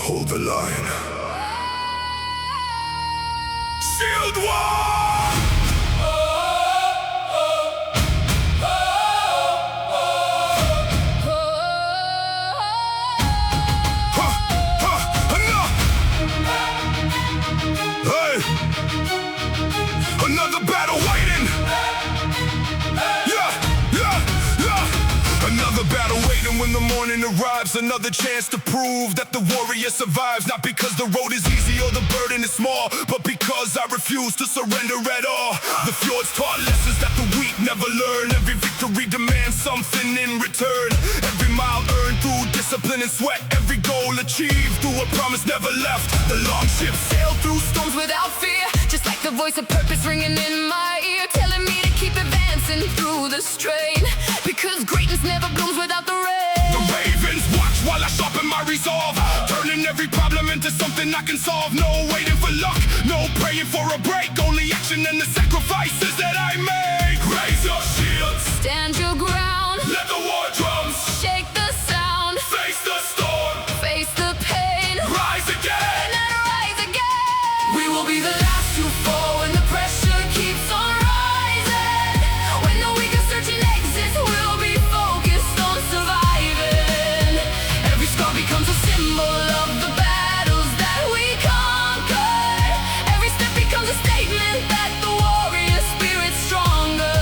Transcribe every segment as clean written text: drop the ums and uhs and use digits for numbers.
Hold the line. Shield wall! Hey! Another battle waiting! Another battle waiting when the morning arrives. Another chance to prove that the warrior survives. Not because the road is easy or the burden is small, but because I refuse to surrender at all. The fjords taught lessons that the weak never learn. Every victory demands something in return. Every mile earned through discipline and sweat. Every goal achieved through a promise never left. The long ship sailed through storms without fear. Just like the voice of purpose ringing in my ear, telling me to keep advancing through the strain. Because greatness never blooms without the rain. The ravens watch while I sharpen my resolve, turning every problem into something I can solve. No waiting for luck, no praying for a break. Only action and the sacrifices that I make. Raise your shields, stand your ground. Let the war drums shake the sound. Face the storm, face the pain. Rise again and rise again. We will be the last to fall when the pressure keeps on rising. When the weak are searching exits, we'll be focused on surviving. Every scar becomes a symbol of the battles that we conquered. Every step becomes a statement that the warrior spirit's stronger.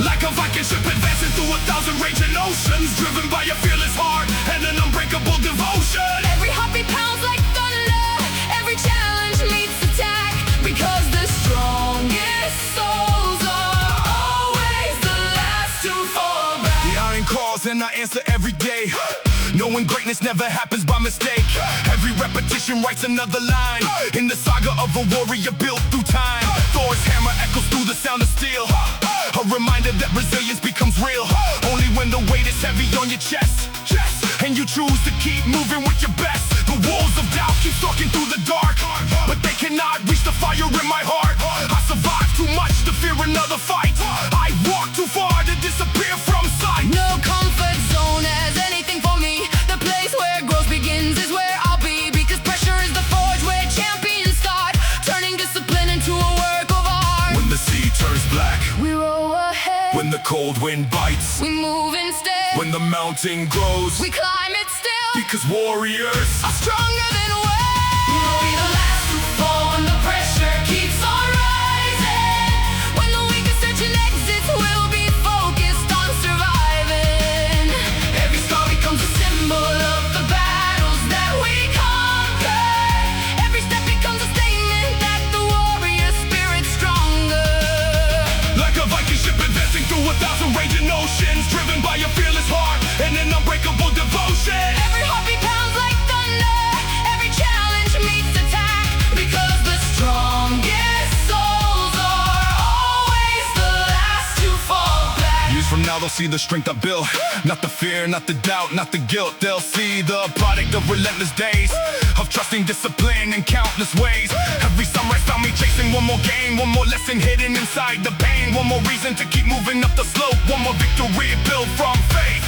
Like a Viking ship advancing through 1,000 raging oceans, driven by a fearless heart and an unbreakable devotion. Every heartbeat pounds like thunder. Every challenge meets attack. Because the strongest souls are always the last to fall back. The iron calls and I answer every day. Knowing greatness never happens by mistake. Every repetition writes another line in the saga of a warrior built through time. Thor's hammer echoes through the sound of steel, a reminder that resilience becomes real only when the weight is heavy on your chest, and you choose to keep moving with your best. The wolves of doubt keep stalking through the dark, but they cannot reach the fire in my heart. I survived too much to fear another fight. I walked too far to disappear from sight. No comfort zone has anything for me. The place where growth begins is where I'll be. Because pressure is the forge where champions start, turning discipline into a work of art. When the sea turns black, we roll ahead. When the cold wind bites, we move instead. When the mountain grows, we climb it still. Because warriors are stronger than words. We will be the last to fall when the pressure keeps on rising. When the weak are searching exits, we'll be focused on surviving. Every scar becomes a symbol of the battles that we conquered. Every step becomes a statement that the warrior spirit's stronger. Like a Viking ship advancing through 1,000 raging oceans, driven by a fearless heart and an unbreakable devotion. Every heartbeat pounds like thunder. Every challenge meets attack. Because the strongest souls are always the last to fall back. Years from now they'll see the strength I built. Not the fear, not the doubt, not the guilt. They'll see the product of relentless days, of trusting discipline in countless ways. Every sunrise found me chasing one more game, one more lesson hidden inside the pain. One more reason to keep moving up the slope. One more victory built from faith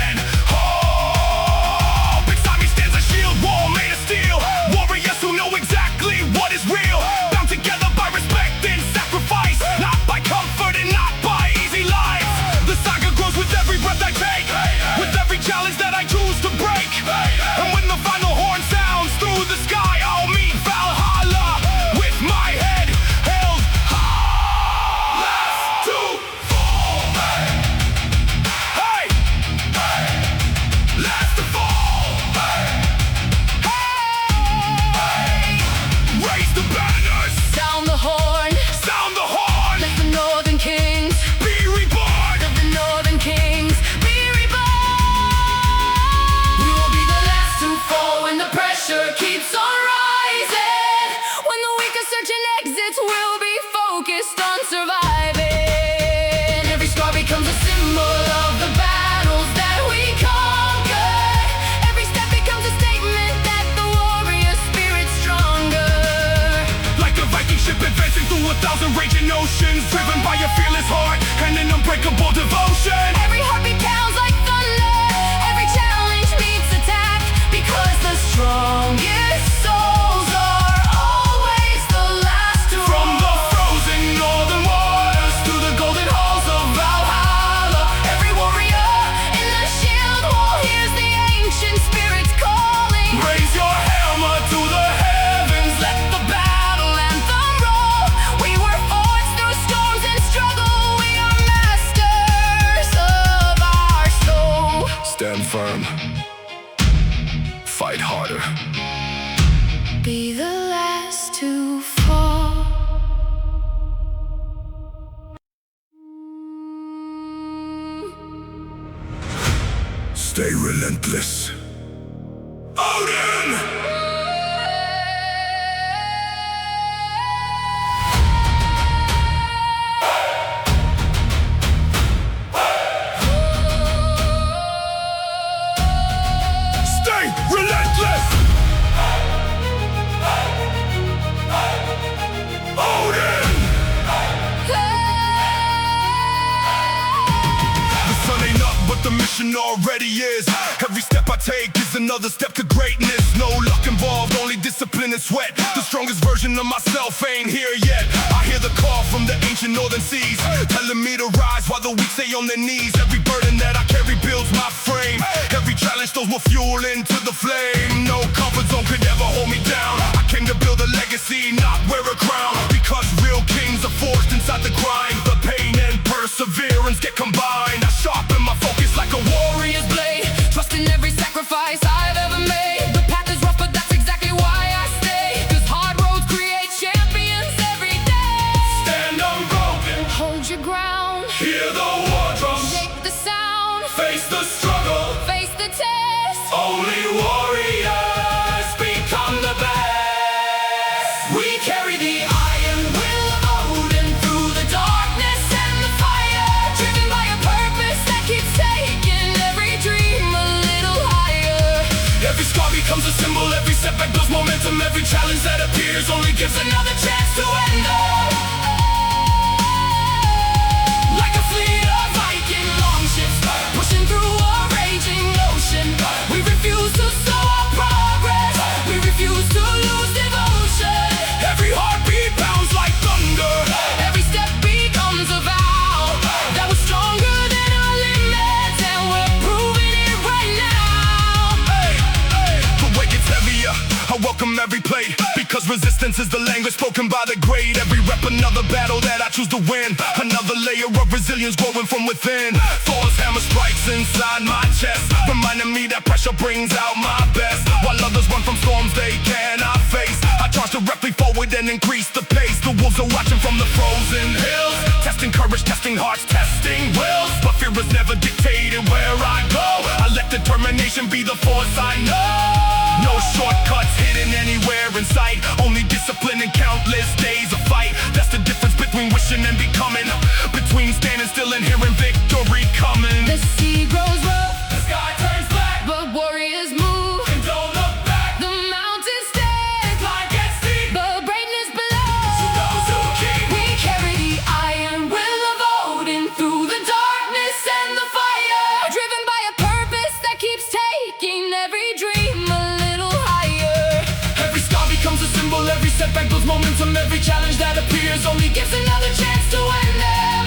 and hope. Beside me stands a shield wall made of steel. Warriors who know exactly what is real, bound together by respect and sacrifice, not by comfort and not by easy life. The saga grows with every breath I take, with every challenge that I choose to break. And when the final horn sounds through the sky, I'll meet Valhalla with my head held high. Last to fall. Hey! Last to fall. Hey! Raise the banners. Sound the horn. Sound the horn. Let the northern kings be reborn. Let the northern kings be reborn. We will be the last to fall when the pressure keeps on rising. When the weak are searching exits, we'll be focused on surviving. Every scar becomes a symbol of the battles that we conquered. Every step becomes a statement that the warrior spirit's stronger. Like a Viking ship advancing through 1,000 raging oceans, driven by a fearless heart and an unbreakable devotion. Every heartbeat pounds like thunder. Every challenge meets attack. Because the strong stand firm. Fight harder. Be the last to fall. Stay relentless. Odin! Relentless! Odin! The sun ain't up, but the mission already is. Every step I take is another step to greatness. No luck involved, only discipline and sweat. The strongest version of myself ain't here yet. I hear the call from the ancient northern seas, telling me to rise while the weak stay on their knees. Every burden that I carry builds my frame. Every challenge throws more fuel into the flame. No comfort zone could ever hold me down. I came to build a legacy, not wear a crown. Because real kings are forged inside the grind. The pain and perseverance get combined. I sharpen my focus like a warrior's blade, trusting every sacrifice I've ever made. The path is rough, but that's exactly why I stay. Cause hard roads create champions every day. Stand unbroken, Hold your ground. hear the war drums, Shake the sound. face the struggle. Face the test. Only warriors become the best. We carry the iron will of Odin through the darkness and the fire, Driven by a purpose that keeps taking every dream a little higher. Every scar becomes a symbol, every setback builds momentum. Every challenge that appears only gives another chance to end up. Like a fleet of Viking longships, pushing through a raging ocean. We refuse to slow our progress. We refuse to lose devotion. Every heartbeat pounds like thunder. Every step becomes a vow that we're stronger than our limits, and we're proving it right now. Hey, hey. The weight gets heavier, I welcome every plate, because resistance is the language spoken by the great. Every rep another battle that I choose to win. Another layer of resilience growing from within. Thor's hammer strikes inside my chest, reminding me that pressure brings out my best. While others run from storms they cannot face, I charge directly forward and increase the pace. The wolves are watching from the frozen hills, testing courage, testing hearts, testing wills. But fear has never dictated where I go. I let determination be the force I know. No shortcuts hidden anywhere in sight, only discipline and countless days of fight. That's the difference between wishing and becoming, between standing still and hearing victory coming. The sea grows rough, The sky turns black, but warriors move. and don't look back. The mountains stand, Climb gets steep, but greatness below. those who keep. We carry the iron will of Odin through the darkness and the fire, driven by a purpose that keeps taking every dream a little higher. Every scar becomes a symbol, every setback builds momentum. Every challenge that appears only gives another chance to win them.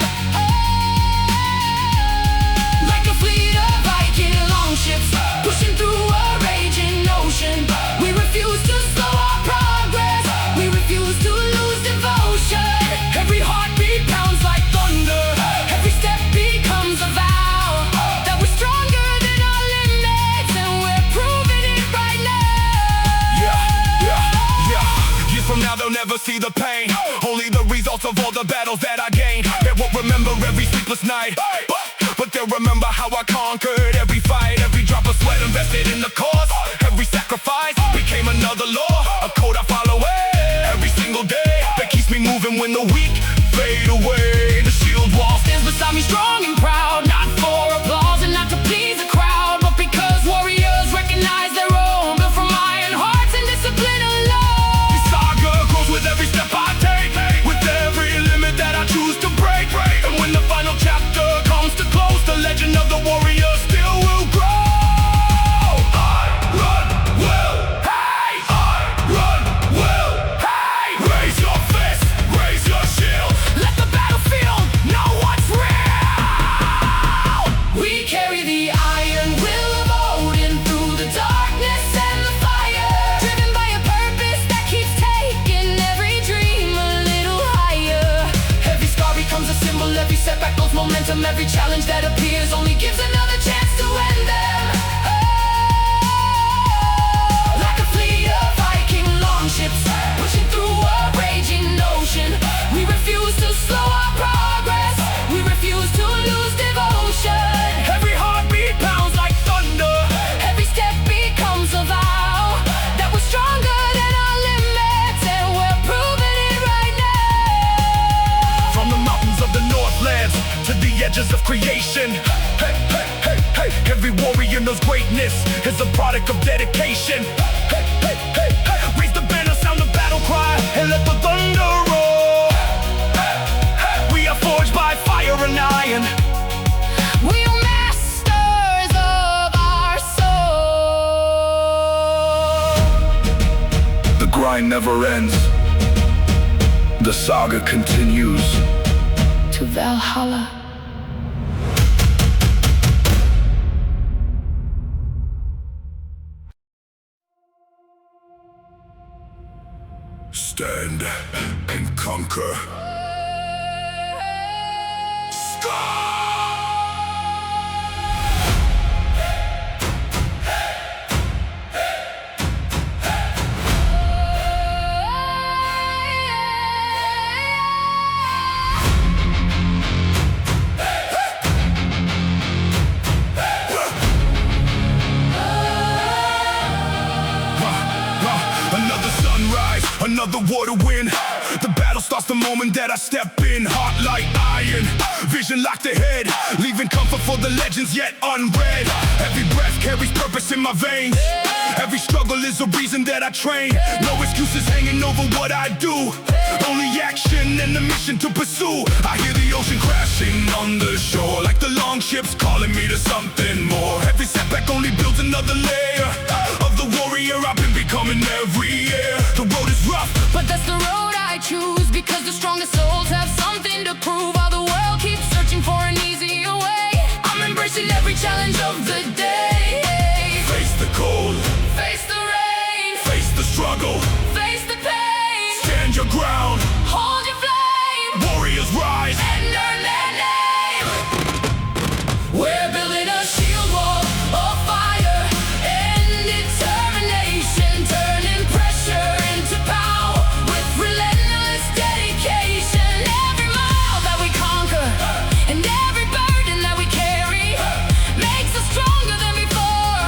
Like a fleet of Viking longships, pushing through a raging ocean. We refuse to slow our progress. We refuse to lose devotion. Every heartbeat pounds like thunder. Every step becomes a vow that we're stronger than our limits, and we're proving it right now. Yeah. Years from now they'll never see the pain, only the results of all the battles that I gained. They won't remember every sleepless night, but they'll remember how I conquered every fight. Every drop of sweat invested in the cause, every sacrifice became another law, a code I follow every single day that keeps me moving when the weak fade away. The shield wall Stands beside me strong and proud, not for applause and not to please the crowd, but because warriors recognize their own, built from iron hearts and discipline alone. This saga grows with every step I take, with every limit that I choose to break. And when the final chapter comes to close, the legend of the warrior still will grow. I run, will, hey! I run, will, hey! Raise your fist, raise your shield. Let the battlefield know what's real. We carry the iron will of Odin through the darkness and the fire, driven by a purpose that keeps taking every dream a little higher. Every scar becomes Every setback builds momentum. Every challenge that appears only gives another chance to end them. is a product of dedication. Hey, hey, hey, hey. Raise the banner, sound the battle cry, and let the thunder roar. We are forged by fire and iron. We are masters of our soul. The grind never ends. The saga continues. To Valhalla. Stand and conquer. Another sunrise, another war to win. The battle starts the moment that I step in. Heart like iron, vision locked ahead, leaving comfort for the legends yet unread. Every breath carries purpose in my veins. Every struggle is a reason that I train. No excuses hanging over what I do, only action and the mission to pursue. I hear the ocean crashing on the shore, like the long ships calling me to something more. Every setback only builds another layer of the warrior I've been becoming every year. The road is rough, But that's the road I choose, because the strongest souls have something to prove. While the world keeps searching for an easier way, I'm embracing every challenge of the day. face the cold, Face the rain, face the struggle, face the pain. stand your ground, Hold your flame warriors rise. and earn their name. We're building a shield wall of fire and determination, turning pressure into power with relentless dedication. Every mile that we conquer and every burden that we carry makes us stronger than before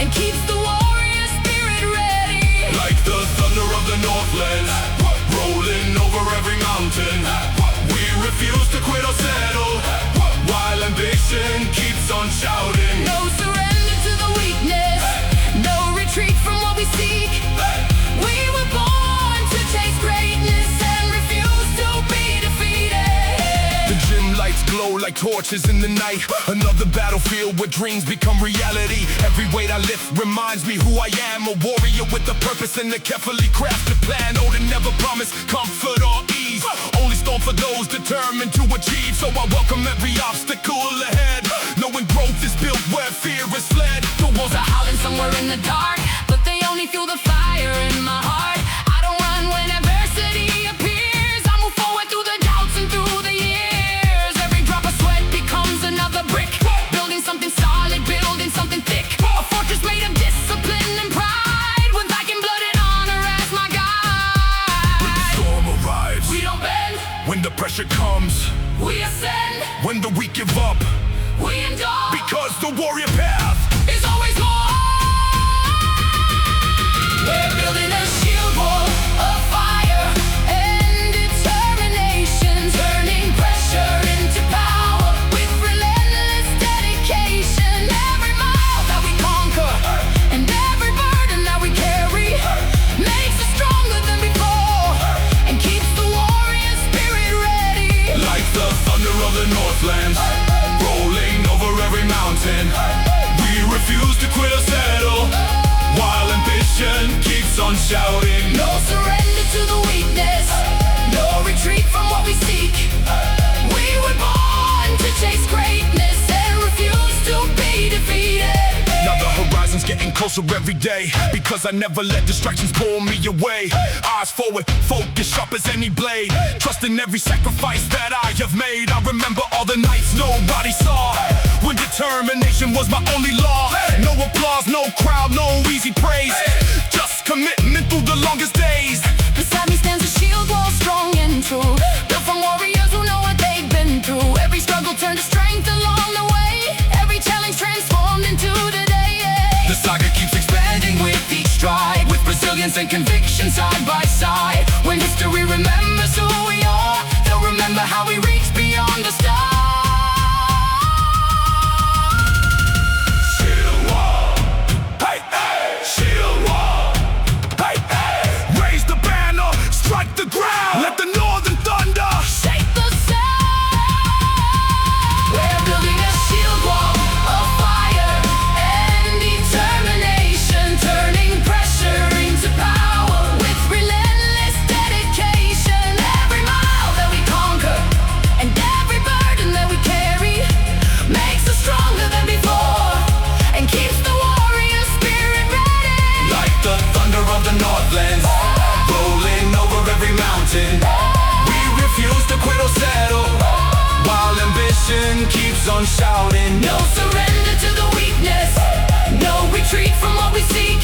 and keeps the warrior spirit ready. Like the thunder of the Northlands, rolling over every mountain. We refuse to quit or settle, while ambition keeps on shouting. No surrender to the weakness, no retreat from what we seek. We were born to chase greatness and refuse to be defeated. The gym lights glow like torches in the night. Another battlefield where dreams become reality. Every weight I lift reminds me who I am. A warrior with a purpose and a carefully crafted plan. Oh, to never promise comfort or ease, only storm for those determined to achieve. So I welcome every obstacle ahead, knowing growth is built where fear is fled. The wolves are howling somewhere in the dark, but they only fuel the fire in my heart. I don't run when adversity appears. I move forward through the doubts and through the years. Every drop of sweat becomes another brick, building something solid, building something thick. A fortress made of discipline and pride, with Viking blood and honor as my When the guide. storm arrives, We don't bend, when the pressure comes, we ascend, when the weak give up, we endure, because the warrior path is always more. We're building a shield wall of fire and determination, turning pressure into power with relentless dedication. Every mile that we conquer and every burden that we carry makes us stronger than before and keeps the warrior spirit ready. like the thunder of the Northlands, rolling over every mountain. We refuse to quit or settle, while ambition keeps on shouting. No surrender to the weakness, no retreat from what we seek. We were born to chase greatness and refuse to be defeated. Now the horizon's getting closer every day, because I never let distractions pull me away. Eyes forward, focus sharp as any blade, trusting every sacrifice that I have made. I remember all the nights nobody saw, when determination was my only law. No applause, no crowd, no easy praise, just commitment through the longest days. Beside me stands a shield wall, strong and true, built from warriors who know what they've been through. Every struggle turned to strength along the way, every challenge transformed into the day. The saga keeps expanding with each stride, with resilience and conviction side by side. When history remembers who we are, they'll remember how we reached beyond the stars. Shield wall, retreat from what we seek.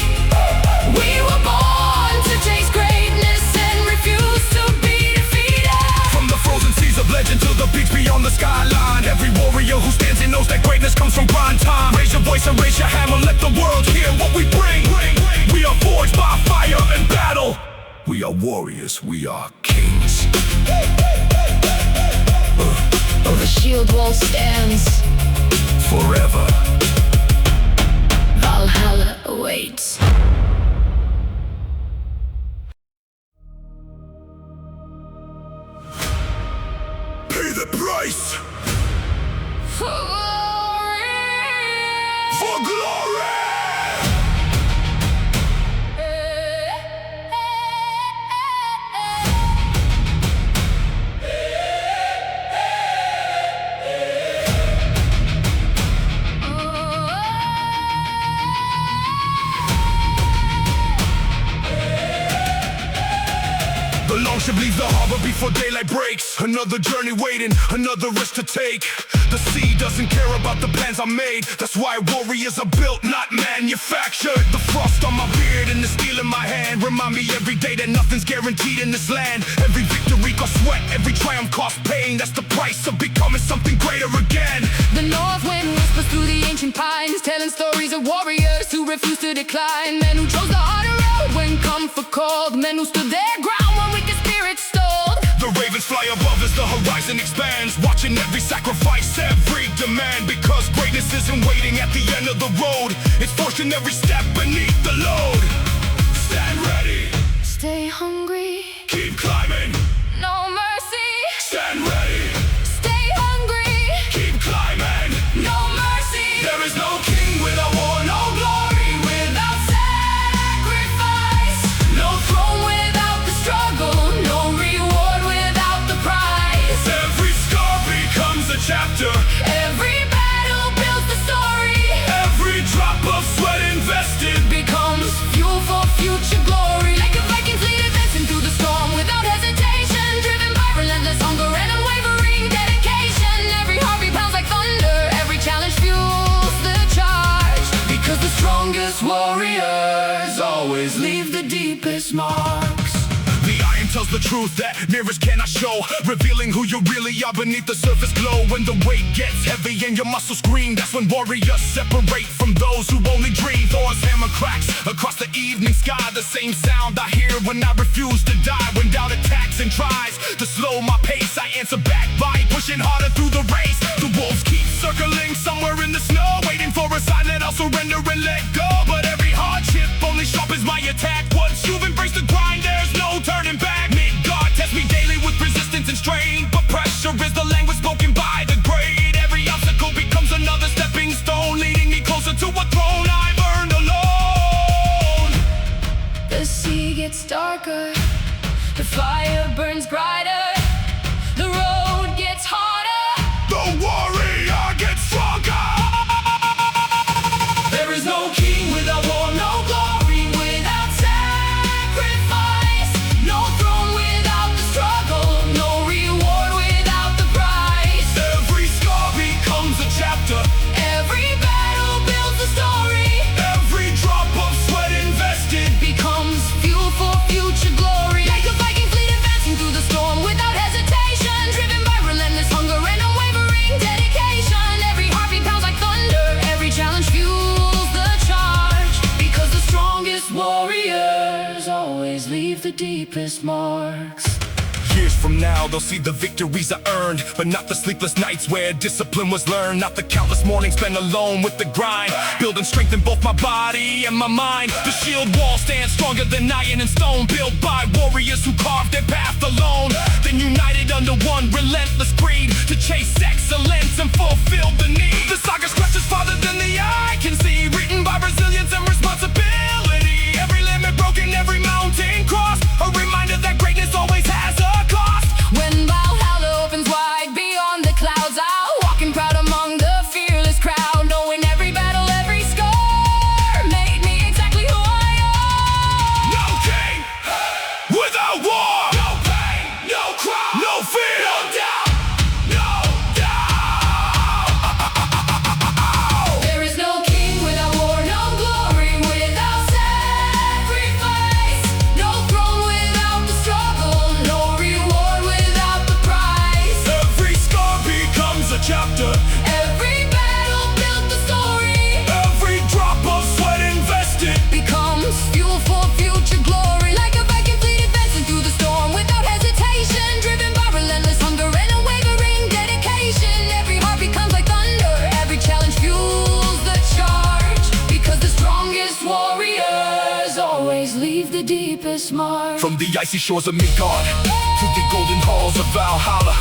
We were born to chase greatness and refuse to be defeated. From the frozen seas of legend to the peaks beyond the skyline, every warrior who stands in knows that greatness comes from grind time. Raise your voice and raise your hammer, let the world hear what we bring. We are forged by fire and battle. We are warriors, we are kings. The shield wall stands Forever. Valhalla awaits. Pay the price For glory. for glory. The longship leaves the harbor before daylight breaks. Another journey waiting, another risk to take. The sea doesn't care about the plans I made. That's why warriors are built, not manufactured. The frost on my beard and the steel in my hand remind me every day that nothing's guaranteed in this land. Every victory costs sweat, every triumph costs pain. That's the price of becoming something greater again. The north wind whispers through the ancient pines, telling stories of warriors who refused to decline. Men who chose the harder road when comfort called. Men who stood their ground when weaker spirits stalled. The ravens fly above as the horizon expands, watching every sacrifice, every demand. Because greatness isn't waiting at the end of the road, it's forcing every step beneath the load. Stand ready, Stay hungry, keep climbing. no mercy. Stand ready, Stay hungry, keep climbing. no mercy. There is no king without war, no glory Without sacrifice, no throne without the struggle, no reward without the prize. Every scar becomes a chapter, Every battle builds the story, every drop of sweat invested. becomes fuel for future glory. Like a Viking fleet advancing through the storm without hesitation, driven by relentless hunger and unwavering dedication. Every heartbeat pounds like thunder, every challenge fuels the charge. Because the strongest warriors always leave the deepest marks. The iron tells the truth that mirrors cannot show, revealing who you really are beneath the surface glow. When the weight gets heavy and your muscles scream, that's when warriors separate from those who only dream. Thor's hammer cracks across the evening sky, the same sound I hear when I refuse to die. When doubt attacks and tries to slow my pace, I answer back by pushing harder through the race. The wolves keep circling somewhere in the snow, waiting for a sign that I'll surrender and let go. But every hardship only sharpens my attack. Once you've embraced the grind, there's no turning back. Midgard tests me daily with resistance and strain, but pressure is the language spoken by the great. Every obstacle becomes another stepping stone, leading me closer to a throne I've earned alone. The sea gets darker, the fire burns brighter, the road gets harder. The warrior gets stronger. There is no king without war, no glory without sacrifice, no throne without the struggle, no reward without the prize. Every scar becomes a chapter, Every battle builds a story, every drop of sweat invested. becomes fuel for future glory. Like a Viking fleet advancing through the storm without hesitation, driven by relentless hunger and unwavering dedication. Every heartbeat pounds like thunder, every challenge fuels the charge. Because the strongest warriors always leave the deepest marks. Years from now, they'll see the victories I earned, but not the sleepless nights where discipline was learned. Not the countless mornings spent alone with the grind, building strength in both my body and my mind. The shield wall stands stronger than iron and stone, built by warriors who carved their path alone. Then united under one relentless creed, to chase excellence and fulfill the need. The saga stretches farther than the eye can see, written by resilience and responsibility. Every limit broken, every mountain crossed, a reminder that greatness always has a cost. When Valhalla opens wide beyond the clouds, I'll walk in proud among the fearless crowd, knowing every battle, every scar made me exactly who I am. No king without war, no pain, no cry, no fear, no doubt, no doubt. There is no king without war, no leave the deepest mark. From the icy shores of Midgard to the golden halls of Valhalla,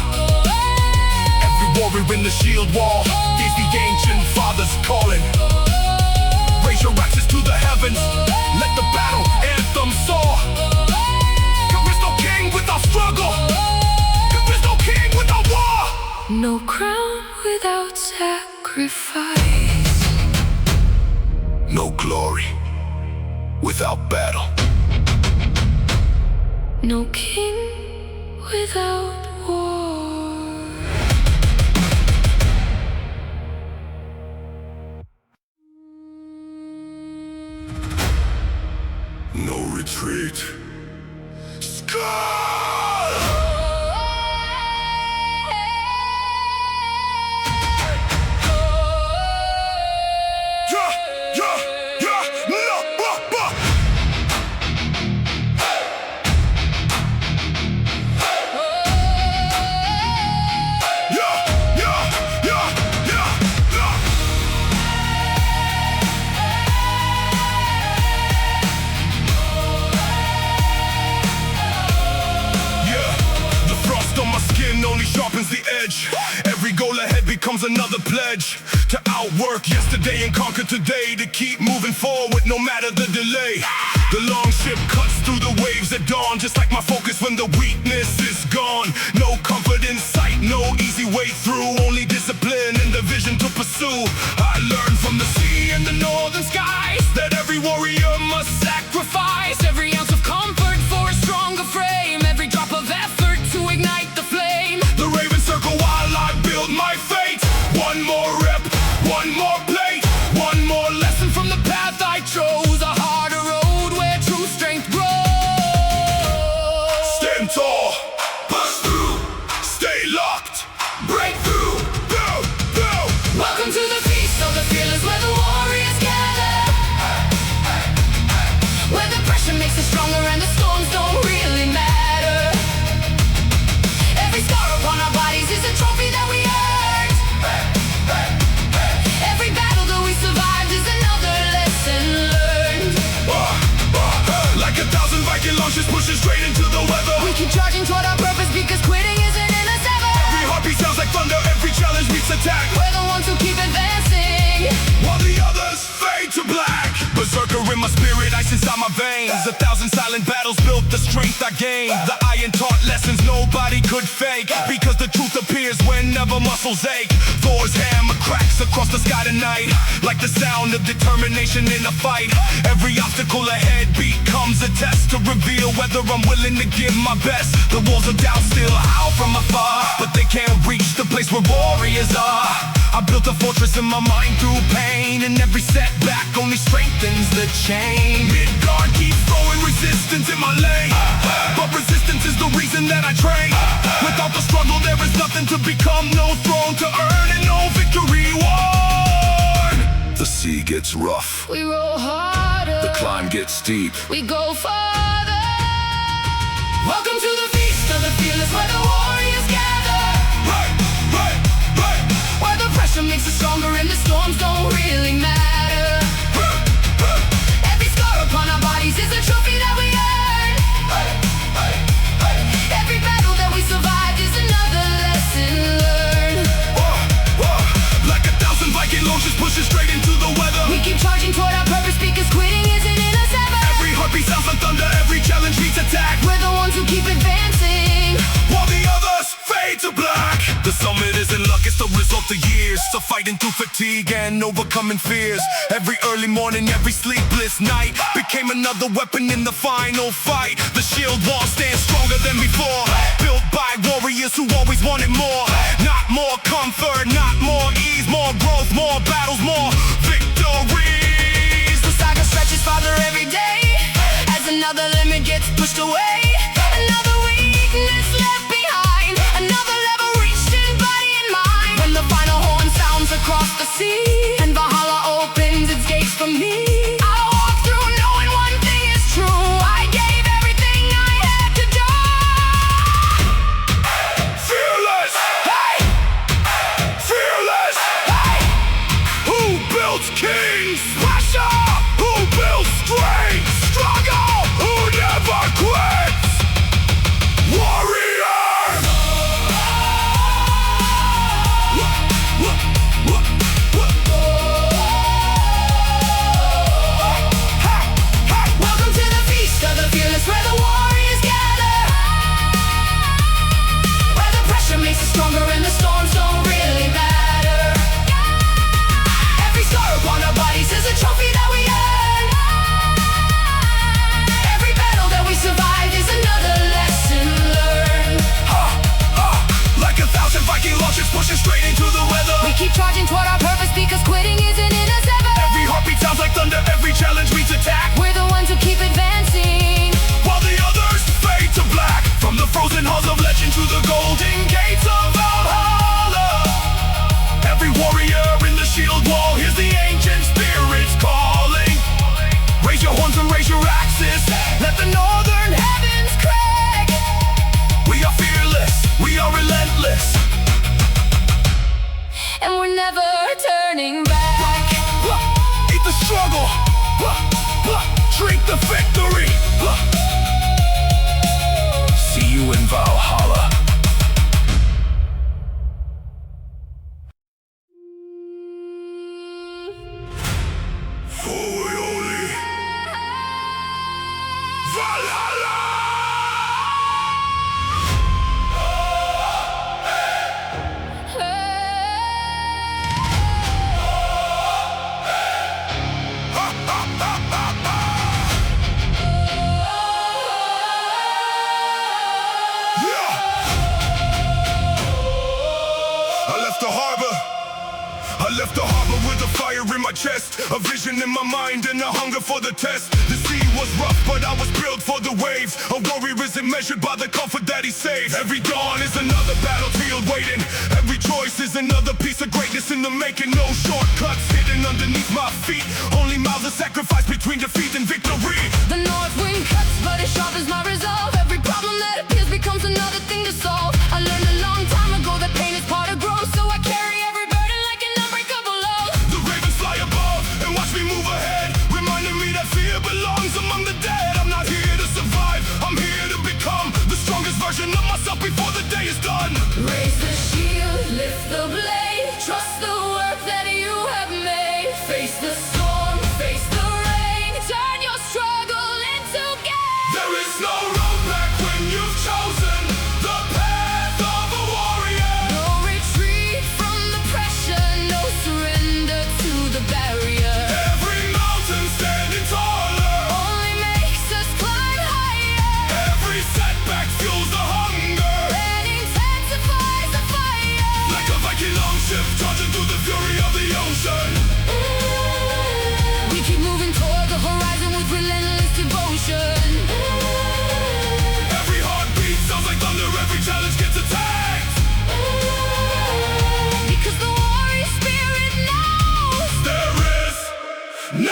every warrior in the shield wall is the ancient fathers calling. Raise your axes to the heavens, let the battle anthem soar. There is no king without struggle, there is no king without war. No crown without sacrifice. No glory without battle. No king without war. No retreat. Skull! Only sharpens the edge. Every goal ahead becomes another pledge to outwork yesterday and conquer today, to keep moving forward no matter the delay. The long ship cuts through the waves at dawn, just like my focus when the weakness is gone. No comfort in sight, no easy way through, only discipline and the vision to pursue. I learned from the sea and the northern skies that every warrior must sacrifice every ounce of comfort for a stronger frame, every drop of effort to ignite the flame. The raven circle while I build my fate. One more rep, one more plate, one more lesson from the path I chose. A harder road where true strength grows. Stand tall, push through, stay locked, break through, go, go. Welcome to the feast of the fearless, where the warriors gather, where the pressure makes us stronger and the storms don't really matter. Every scar upon our bodies is a trophy that we earned. Every battle that we survived is another lesson learned. Like 1,000 Viking launches pushing straight into the weather. We keep charging toward our purpose because quitting isn't in us ever. Every heartbeat sounds like thunder, every challenge meets attack. We're the ones who keep advancing, while the others fade to black. Berserker in my spirit, ice inside my veins. 1,000 silent battles built the strength I gained. The iron taught lessons nobody could fake, because the truth appears whenever muscles ache. Thor's hammer cracks across the sky tonight, like the sound of determination in a fight. Every obstacle ahead becomes a test to reveal whether I'm willing to give my best. The walls of doubt still howl from afar, but they can't reach the place where warriors are. I built a fortress in my mind through pain, and every setback only strengthens the chain. Midgard keeps throwing resistance in my lane, but resistance is the reason that I train. Without the struggle there is nothing to become, no throne to earn and no victory won. The sea gets rough, we roll harder, the climb gets steep, we go farther. Welcome to the feast of the fearless, where the warriors gather, where the pressure makes us stronger and the storms don't really matter. Every scar upon our bodies is a trophy that we earned. Every battle that we survived is another lesson learned. Like 1,000 Viking launches pushing straight into the weather. We keep charging toward our purpose because quitting isn't in us ever. Every heartbeat sounds like thunder, every challenge meets attack. We're the ones who keep advancing, while the others fade to black. The summit isn't luck, it's the result of years of fighting through fatigue and overcoming fears. Every early morning, every sleepless night became another weapon in the final fight. The shield wall stands stronger than before, built by warriors who always wanted more. Not more comfort, not more ease, more growth, more battles, more victories. the saga stretches farther every day, as another limit gets pushed away. Another weakness left behind, another level reached in body and mind. When the final horn sounds across the sea and Valhalla opens its gates for me, I'll walk through knowing one thing is true: I gave everything I had to do. Fearless! Hey! Fearless! Hey! Who builds kings? Passion! Who builds strength? Struggle! chest, a vision in my mind and a hunger for the test. The sea was rough, but I was built for the waves. A warrior isn't measured by the comfort that he saves. Every dawn is another battlefield waiting. Every choice is another piece of greatness in the making. No shortcuts hidden underneath my feet. Only miles of sacrifice between defeat and victory. The north wind cuts, but it sharpens my resolve. Every problem that appears becomes another thing to solve. I learned a long time ago that pain is part of growth, so I carry every burden like an unbreakable load. The ravens fly above and watch me move ahead, reminding me that fear belongs among the dead. I'm not here to survive, I'm here to become the strongest version of myself before the day is done. Raise the shield, lift the blade, trust the work that you have made. Face the storm, face the rain, turn your struggle into gain. There is no road back when you've chosen the path of a warrior. No retreat from the pressure, no surrender to the barrier. Every mountain standing taller, Only makes us climb higher, every setback fuels the hunger. and intensifies the fire. Like a Viking longship charging through the fury of the ocean. We keep moving toward the horizon with relentless devotion. Every heartbeat sounds like thunder, every challenge gets attacked. Because the warrior spirit knows There is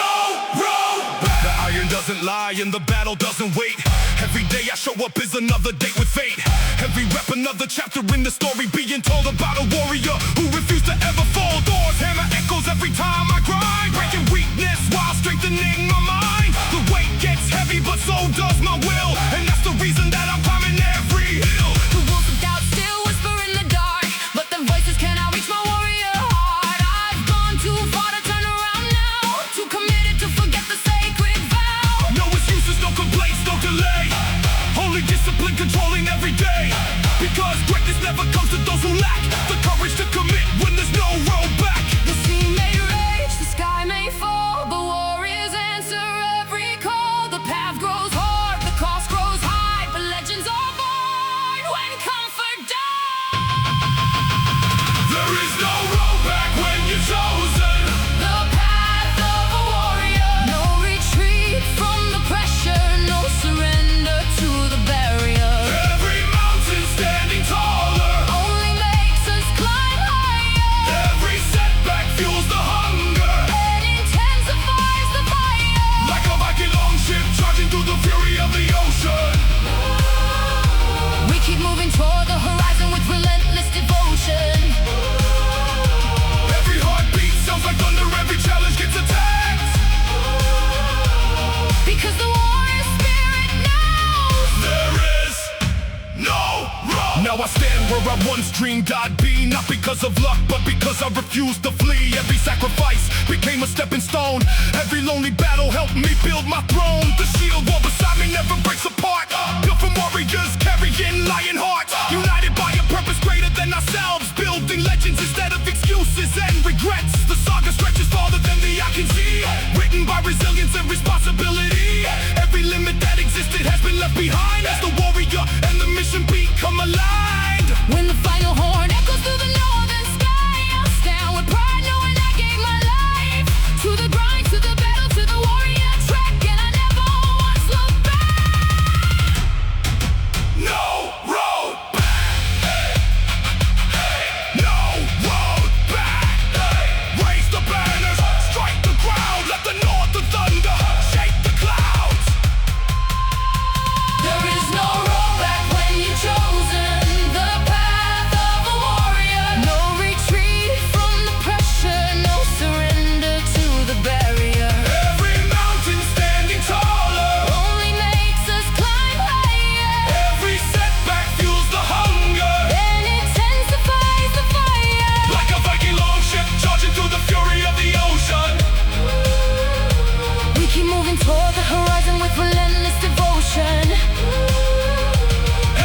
no road back. The iron doesn't lie and the battle doesn't wait. Every day I show up is another date with fate. Every rep another chapter in the story being told about a warrior who refused to ever fall. Thor's hammer echoes every time I grind, breaking weakness while strengthening my mind. The weight gets heavy but so does my will, and that's the reason that I'm climbing every hill. the wolves of doubt still whisper in the dark, but their voices cannot reach my warrior heart. I've gone too far to turn around now, too committed to forget the sacred vow. No excuses, no complaints, no delay. Only discipline controlling every day. Because greatness never comes to those who lack the courage to commit when there's no road back. The sea may rage, the sky may fall, but warriors answer every call. The path grows hard, the cost grows high, but legends are born when comfort dies. There is no road back when you've chosen. The path of a warrior, no retreat from the pressure, no surrender to the barrier. Every mountain standing taller, Only makes us climb higher, every setback fuels the hunger. and intensifies the fire. Like a Viking longship charging through the fury of the ocean. We keep moving toward the horizon with relentless devotion. Every heartbeat sounds like thunder, every challenge gets attacked. Because the warrior spirit knows There is no road. Now I stand where I once dreamed I'd be, not because of luck, but because I refused to flee. Every sacrifice became a stepping stone. Every lonely battle helped me build my throne. The shield wall beside me never breaks apart. Built from warriors carrying lion hearts, united by a purpose greater than ourselves, building legends instead of excuses and regrets. The saga stretches farther than the eye can see, written by resilience and responsibility. Every limit that existed has been left behind as the warrior and the mission become aligned. when the final horn echoes through the northern sky. I'll stand with pride knowing I gave my life to the grind, to the battle, to the warrior track, and I never once look back. No road back. No road back. Raise the banners, strike the ground, let the north of thunder shake the clouds. There is no road back when you've chosen the path of a warrior. No retreat from the pressure, no surrender to the barrier. Every mountain standing taller, Only makes us climb higher, every setback fuels the hunger. and intensifies the fire. Like a Viking longship charging through the fury of the ocean. We keep moving toward the horizon with relentless devotion.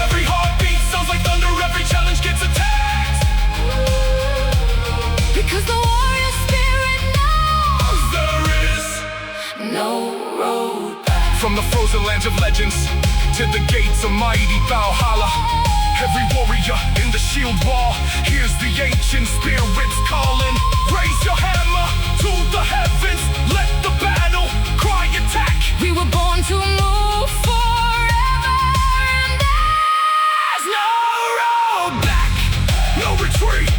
Every heartbeat sounds like thunder, every challenge gets attacked. Because the warrior spirit knows There is no road back. from the frozen lands of legends to the gates of mighty Valhalla. Every warrior in the shield wall hears the ancient spirits calling. Raise your hammer to the heavens, let the battle cry attack. We were born to move forever, and there's no road back. No retreat,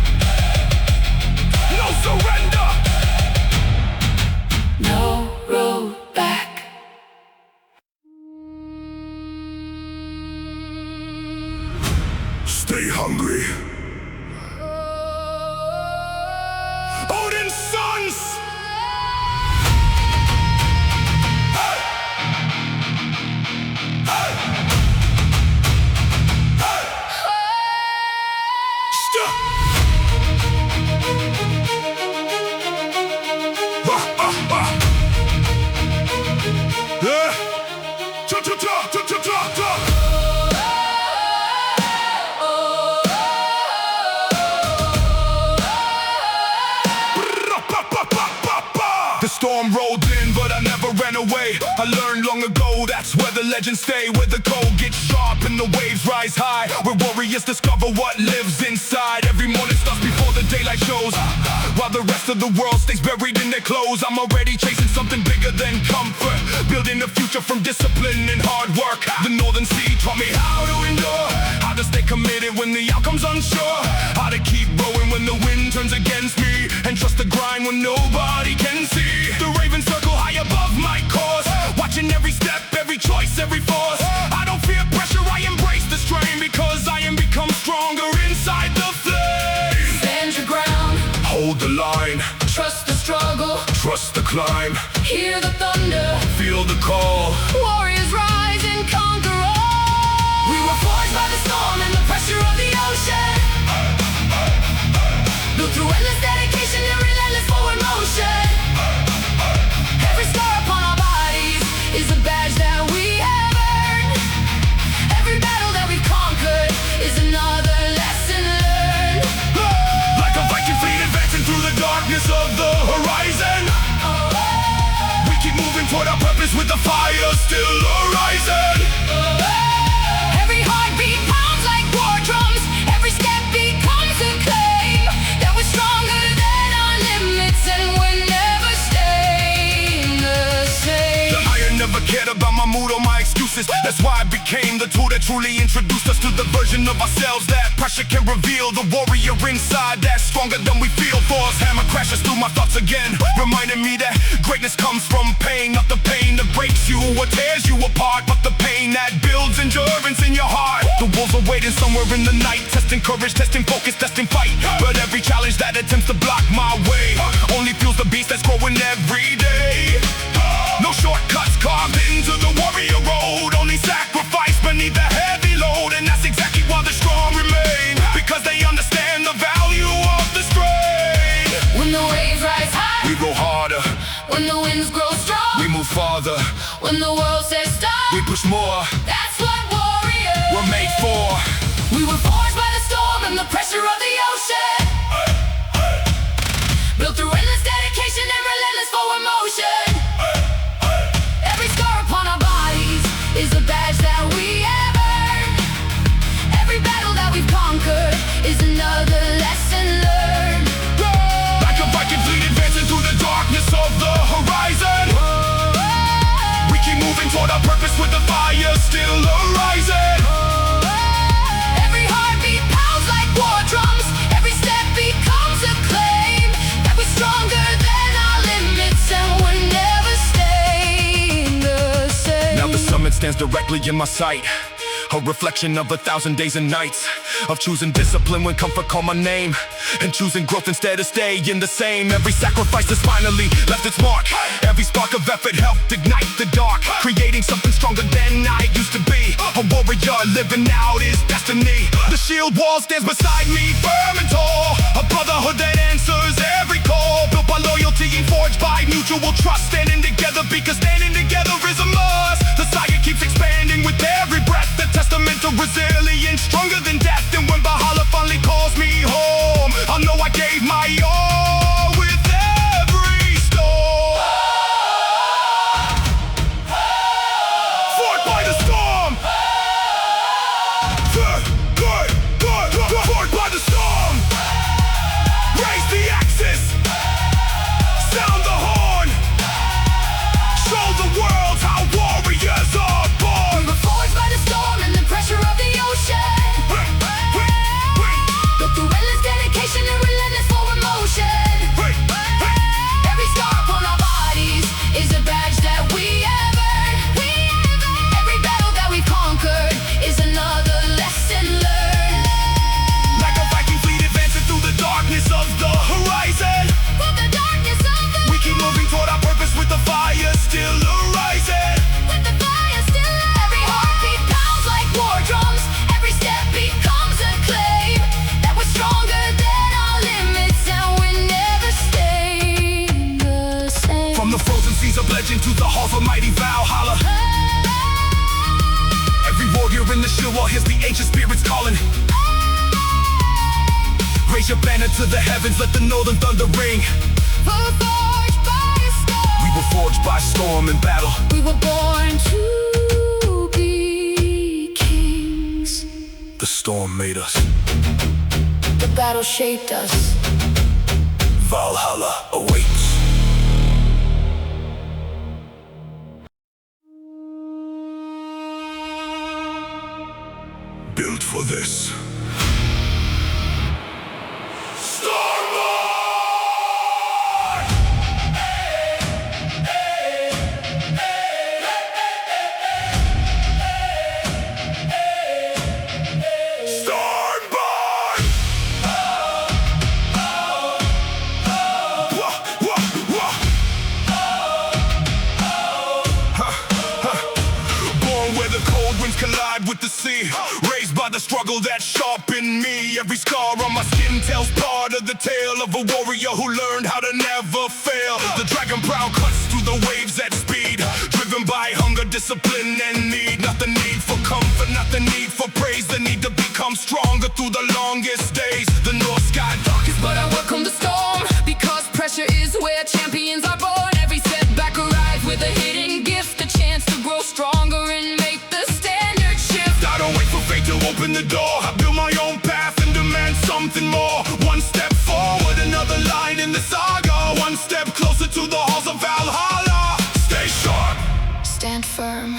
no surrender. No road back. Stay hungry. Odin's sons! Hey! Hey! Hey! Stop! The storm rolled in, but I never ran away. I learned long ago, that's where the legends stay. Where the cold gets sharp and the waves rise high. Where warriors discover what lives inside. Every morning starts before the daylight shows, while the rest of the world stays buried in their clothes. I'm already chasing something bigger than comfort, building a future from discipline and hard work. The northern sea taught me how to endure, how to stay committed when the outcome's unsure, how to keep rowing when the wind turns against me, and trust the grind when nobody can see. The ravens circle high above my course, watching every step, every choice, every force. I don't fear pressure, I embrace the strain, because I am become stronger inside the flame. Stand your ground, Hold the line, trust the struggle, trust the climb, hear the thunder. feel the call. Warriors rise and conquer all. We were forged by the storm and the pressure of the ocean, built through endless dedication and relentless forward motion. Every scar upon our bodies is a badge that we have earned. Every battle that we've conquered is another lesson learned. Like a Viking fleet advancing through the darkness of the horizon, we keep moving toward our purpose with the fire still arising. Every heartbeat pounds like war drums. Every step becomes a claim that we're stronger than our limits, and we're never staying the same. The iron never cared about my mood or my excuses. That's why I became the tool that truly introduced us to the version of ourselves that pressure can reveal. The warrior inside that's stronger than we feel. Thor's hammer crashes through my thoughts again, reminding me that greatness comes from pain, not the pain that breaks you or tears you apart, but the pain that builds endurance in your heart. The wolves are waiting somewhere in the night, testing courage, testing focus, testing fight. But every challenge that attempts to block my way only fuels the beast that's growing every day. No shortcuts carved into the warrior road, only sacrifice beneath the heavy load. And that's exactly why the strong remain, because they understand the value of the strain. When the waves rise high, We go harder, when the winds grow strong, we move farther, when the world says stop, we push more, that's what warriors. we're made for. We were forged by the storm and the pressure of the ocean, built through endless dedication and relentless forward motion. Every scar upon our bodies is a badge that we have earned. Every battle that we've conquered is another lesson learned. Like a Viking fleet advancing through the darkness of the horizon, we keep moving toward our purpose with the fire still arising. Every heartbeat pounds like war drums. Every step becomes a claim that we're stronger than our limits, and we're never staying the same. Now the summit stands directly in my sight, a reflection of 1,000 days and nights of choosing discipline when comfort called my name, and choosing growth instead of staying the same. Every sacrifice has finally left its mark. Every spark of effort helped ignite the dark, creating something stronger than I used to be. A warrior living out his destiny. The shield wall stands beside me, firm and tall, a brotherhood that answers every call, built by loyalty and forged by mutual trust. Standing together because standing together is a must. The saga keeps expanding with every breath, a testament to resilience, stronger than death. And when Valhalla finally calls me home, I know I gave my all with every storm. Fought by the storm, the good war, here's the ancient spirits calling. Raise your banner to the heavens, let the northern thunder ring. Forged by a storm. We were forged by storm and battle. We were born to be kings. The storm made us. The battle shaped us. Valhalla awaits. Built for this. Collide with the sea, raised by the struggle that sharpened me. Every scar on my skin tells part of the tale of a warrior who learned how to never fail. The dragon prow cuts through the waves at speed, driven by hunger, discipline, and need. Not the need for comfort, not the need for praise, the need to become stronger through the longest days. The Norse sky darkest, but I welcome the storm, because pressure is where champions are born. Every setback arrives with a hidden gift, a chance to grow stronger and make the standard shift. I don't wait for fate to open the door. I build my own path and demand something more. One step forward, another line in the saga. One step closer to the halls of Valhalla. Stay sharp, Stand firm.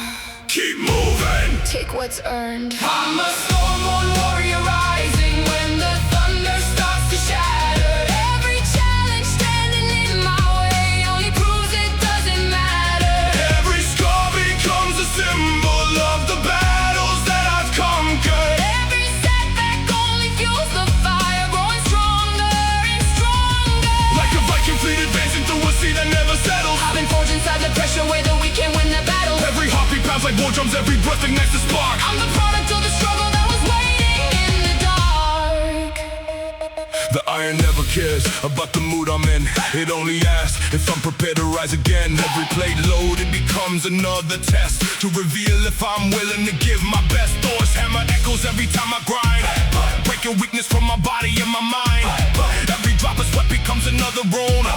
keep moving. Take what's earned. I'm a storm-born warrior rising when the thunder starts to shatter. Every challenge standing in my way only proves it doesn't matter. Every scar becomes a symbol of the battles that I've conquered. Every setback only fuels the fire, growing stronger and stronger. Like a Viking fleet advancing through a sea that never settles. I've been forged inside the pressure where the weak can win the battle. Every heartbeat pounds like war drums, every breath ignites the spark. I'm the product of the struggle that was waiting in the dark. The iron never cares about the mood I'm in. It only asks if I'm prepared to rise again. Every plate loaded becomes another test to reveal if I'm willing to give my best. Thor's hammer echoes every time I grind, breaking weakness from my body and my mind. Every drop of sweat becomes another rune,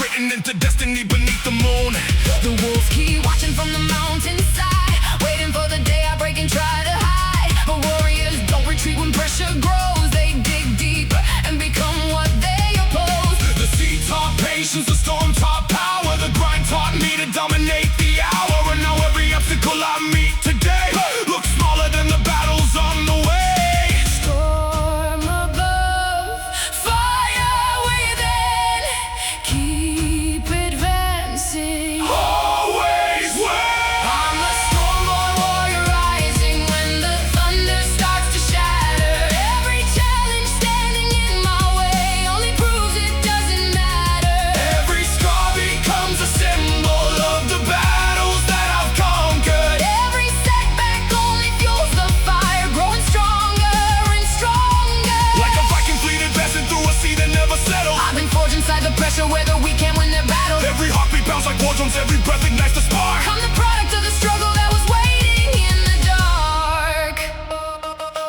written into destiny beneath the moon. The wolves keep watching from the mountainside, waiting for the day I break and try to hide. But warriors don't retreat when pressure grows. They dig deep and become what they oppose. The sea taught patience, the storm taught power. The grind taught me to dominate the hour. And now every obstacle I meet today looks smaller than the battles on the way. Storm above, fire within, keep advancing. Always win. I'm a storm-born warrior rising when the thunder starts to shatter. Every challenge standing in my way only proves it doesn't matter. Every scar becomes a symbol of the battles that I've conquered. Every setback only fuels the fire, growing stronger and stronger. Like a Viking fleet advancing through a sea that never settles. I've been forged inside the pressure where the weak can win their battle. Every heartbeat pounds like war drums, every breath ignites the spark. I'm the product of the struggle that was waiting in the dark.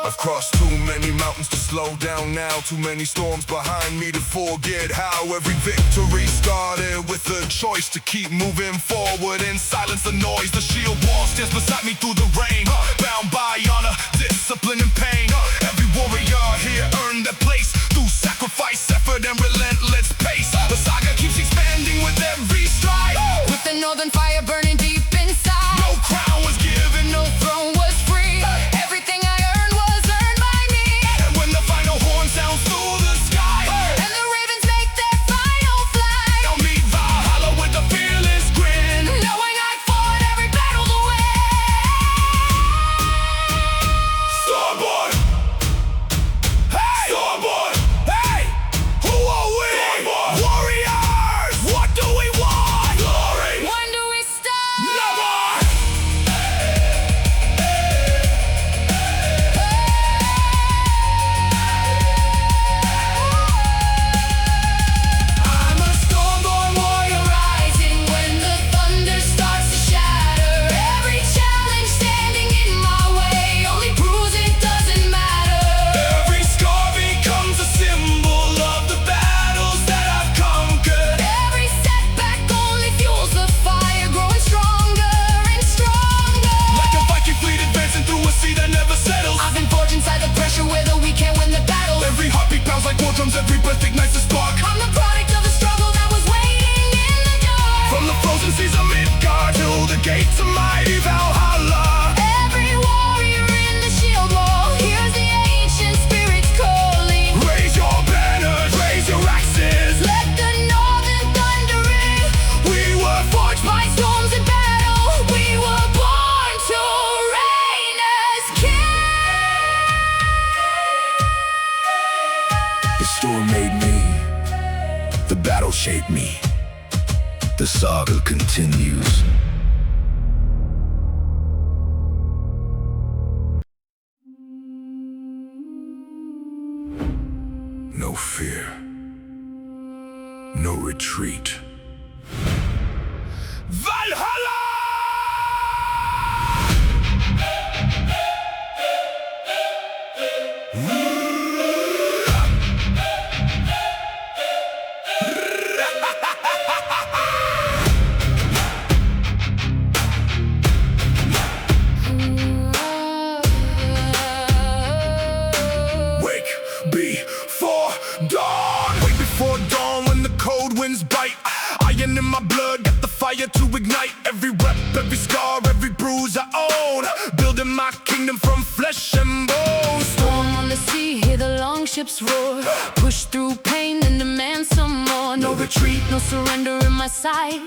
I've crossed too many mountains to slow down now. Too many storms behind me to forget how every victory started with a choice to keep moving forward and silence the noise. The shield wall stands beside me through the rain, bound by honor, discipline, and pain. Every warrior here earned their place through sacrifice, effort, and relentless pace. The saga keeps expanding with every stride. With the northern fire burning deep inside, No crown was given, no throne was free. Everything I earned was earned by me. and when the final horn sounds through the sky, And the ravens make their final flight, I'll meet Valhalla with a fearless grin. knowing I fought every battle to win. brave Valhalla. Every warrior in the shield wall hears the ancient spirits calling. Raise your banners, raise your axes. Let the northern thunder ring. We were forged By storms and battle, we were born to reign as kings. The storm made me, the battle shaped me. The saga continues. No fear, no retreat. Valhalla! Wake before dawn when the cold winds bite. Iron in my blood, got the fire to ignite. Every rep, every scar, every bruise I own. Building my kingdom from flesh and bone. Storm on the sea, hear the longships roar. Push through pain and demand some more. No retreat, no surrender in my sight.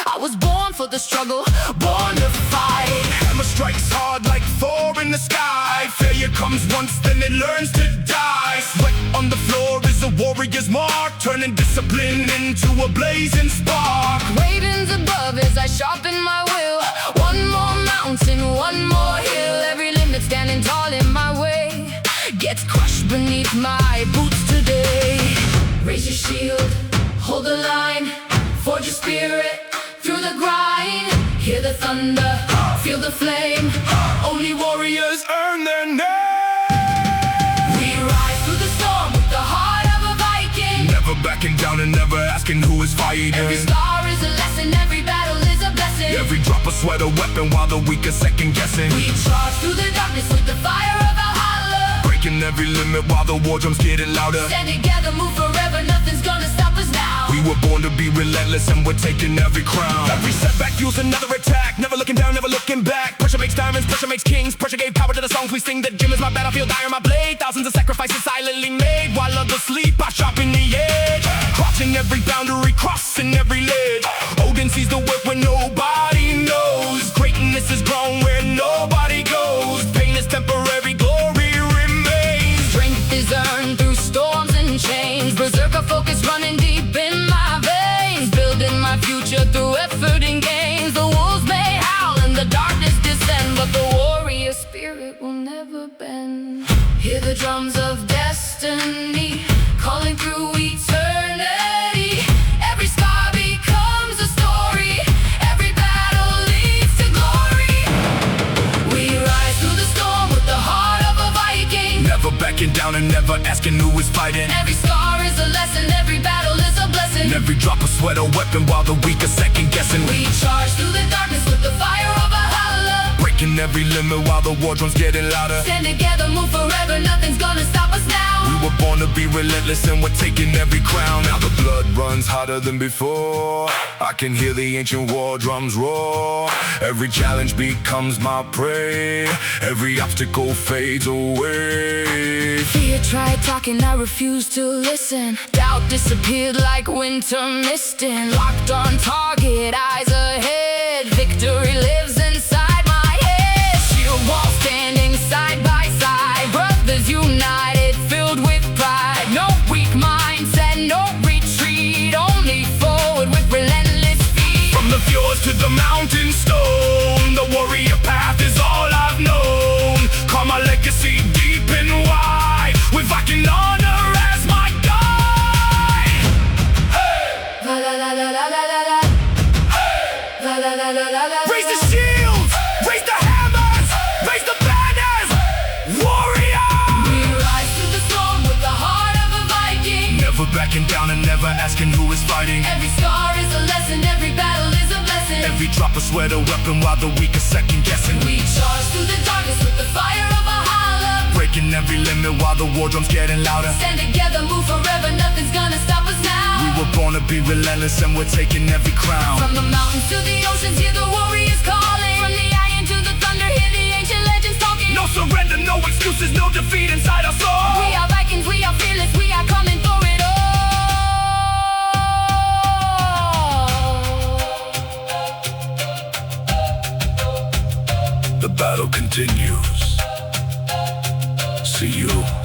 I was born for the struggle, born to fight. Hammer strikes hard like Thor in the sky. Failure comes once, then it learns to die. Sweat on the floor is a warrior's mark, turning discipline into a blazing spark. Ravens above as I sharpen my will. One more mountain, one more hill. Every limb that's standing tall in my way gets crushed beneath my boots today. Raise your shield, hold the line. Forge your spirit through the grind. Hear the thunder, feel the flame. Only warriors earn their name. We rise through the storm with the heart of a Viking. Never backing down and never asking who is fighting. Every scar is a lesson, every battle is a blessing. Every drop of sweat a weapon while the weak are second guessing. We charge through the darkness with the fire of Valhalla. Breaking every limit while the war drums getting louder. Stand together, move forever, nothing's gonna stop us now. We were born to be relentless and we're taking every crown. Every setback fuels another attack. Never looking down, never looking back. Pressure makes diamonds, pressure makes kings. Pressure gave power to the songs we sing. The gym is my battlefield, iron my blade. Thousands of sacrifices silently made. While others sleep, I sharpen the edge. Crossing every boundary, crossing every ledge. Odin sees the work when nobody knows. Greatness is grown where nobody goes. Pain is temporary, glory remains. Strength is earned through storms and chains. Berserker focus running deep in my veins. Building my future through effort and gains. The wolves may howl and the darkness descend, but the warrior spirit will never bend. Hear the drums of destiny calling through eternity. Every scar becomes a story. Every battle leads to glory. We rise through the storm with the heart of a Viking. Never backing down and never asking who is fighting. Every scar is a lesson, every battle is a blessing. Every drop of sweat a weapon while the weak are second guessing. We charge through the darkness with the fire of Valhalla. Breaking every limit while the war drums getting louder. Stand together, move forever, nothing's gonna stop us now. We were born to be relentless and we're taking every crown. Now the blood runs hotter than before. I can hear the ancient war drums roar. Every challenge becomes my prey. Every obstacle fades away. Fear tried talking, I refused to listen. Doubt disappeared like winter misting. Locked on target, eyes ahead. Victory lives inside my head. Shield wall standing side by side. Brothers united, filled with pride. No weak mindset, no retreat. Only forward with relentless feet. From the fjords to the mountain stone, the warrior path is all I've known. Call my legacy deep and wide, with Viking honor as my guide. Hey! La la la la la la la la. Hey! La la la la la la. Raise the shields, raise the hammers, raise the banners, warrior! We rise through the storm with the heart of a Viking. Never backing down and never asking who is fighting. Every scar is a lesson, every battle is a blessing. Every drop of sweat a weapon while the weak are second guessing. We charge through the darkness with the fire of Valhalla. Breaking every limit while the war drums getting louder. Stand together, move forever, nothing's gonna stop us now. We were born to be relentless and we're taking every crown. From the mountains to the oceans, hear the warriors calling. From the battle continues. See you